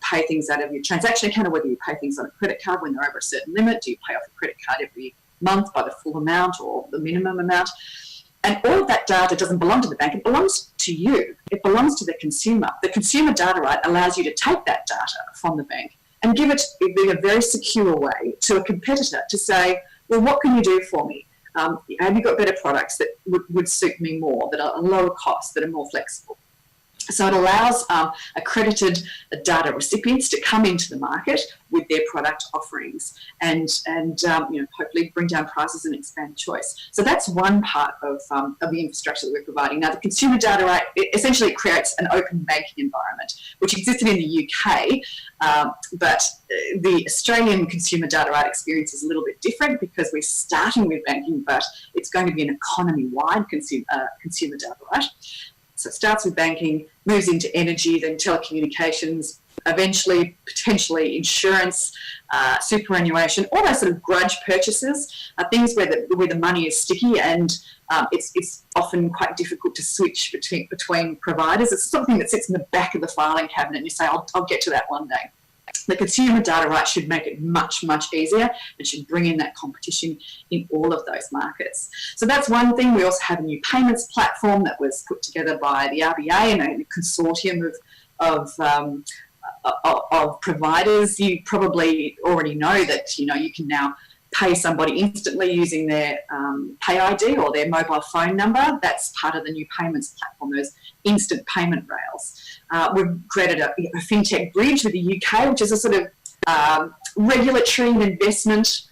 pay things out of your transaction account or whether you pay things on a credit card when they're over a certain limit. Do you pay off a credit card every month by the full amount or the minimum amount? And all of that data doesn't belong to the bank. It belongs to you. It belongs to the consumer. The consumer data right allows you to take that data from the bank and give it in a very secure way to a competitor to say, well, what can you do for me? Have you got better products that would suit me more, that are lower cost, that are more flexible? So it allows accredited data recipients to come into the market with their product offerings and hopefully bring down prices and expand choice. So that's one part of the infrastructure that we're providing. Now, the consumer data right essentially creates an open banking environment, which existed in the UK, but the Australian consumer data right experience is a little bit different because we're starting with banking, but it's going to be an economy-wide consumer data right. So it starts with banking, moves into energy, then telecommunications, eventually potentially insurance, superannuation, all those sort of grudge purchases, things where the money is sticky and it's often quite difficult to switch between providers. It's something that sits in the back of the filing cabinet and you say, I'll get to that one day. The consumer data right should make it much, much easier and should bring in that competition in all of those markets. So that's one thing. We also have a new payments platform that was put together by the RBA and a consortium of providers. You probably already know that you can now pay somebody instantly using their Pay ID or their mobile phone number. That's part of the new payments platform, those instant payment rails. We've created a fintech bridge with the UK, which is a sort of regulatory and investment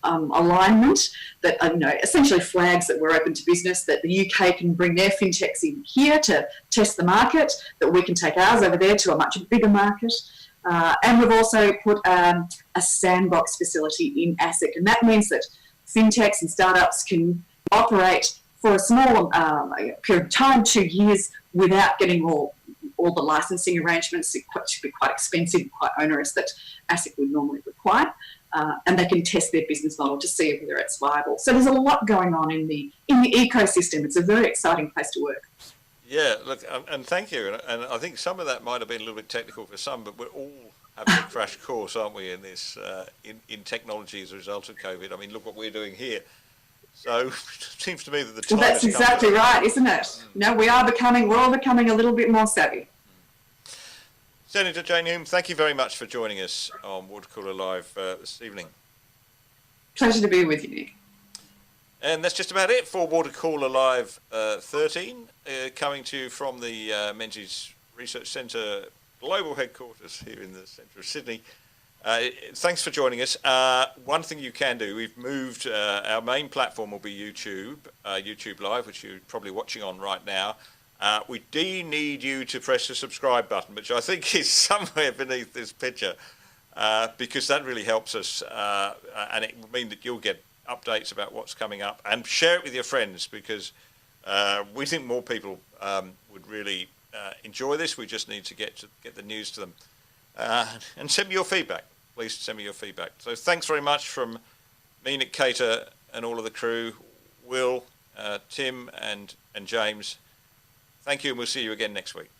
alignment that essentially flags that we're open to business, that the UK can bring their fintechs in here to test the market, that we can take ours over there to a much bigger market. And we've also put a sandbox facility in ASIC, and that means that fintechs and startups can operate for a small period of time, 2 years, without getting all the licensing arrangements. It should be quite expensive, quite onerous, that ASIC would normally require. And they can test their business model to see whether it's viable. So there's a lot going on in the ecosystem. It's a very exciting place to work. Yeah, look, and thank you. And I think some of that might have been a little bit technical for some, but we're all having a crash course, aren't we, in this in technology as a result of COVID? I mean, look what we're doing here. So it seems to me that the time that's exactly right, isn't it? We're all becoming a little bit more savvy. Senator Jane Hume, thank you very much for joining us on Watercooler Live this evening. Pleasure to be with you, Nick. And that's just about it for Watercooler Live 13, coming to you from the Menzies Research Centre global headquarters here in the centre of Sydney. Thanks for joining us. One thing you can do, we've moved, our main platform will be YouTube, YouTube Live, which you're probably watching on right now. We do need you to press the subscribe button, which I think is somewhere beneath this picture, because that really helps us, and it will mean that you'll get updates about what's coming up, and share it with your friends, because we think more people would really enjoy this. We just need to get the news to them. And send me your feedback. Please send me your feedback. So thanks very much from me, Nick Cater, and all of the crew, Will, Tim, and James. Thank you, and we'll see you again next week.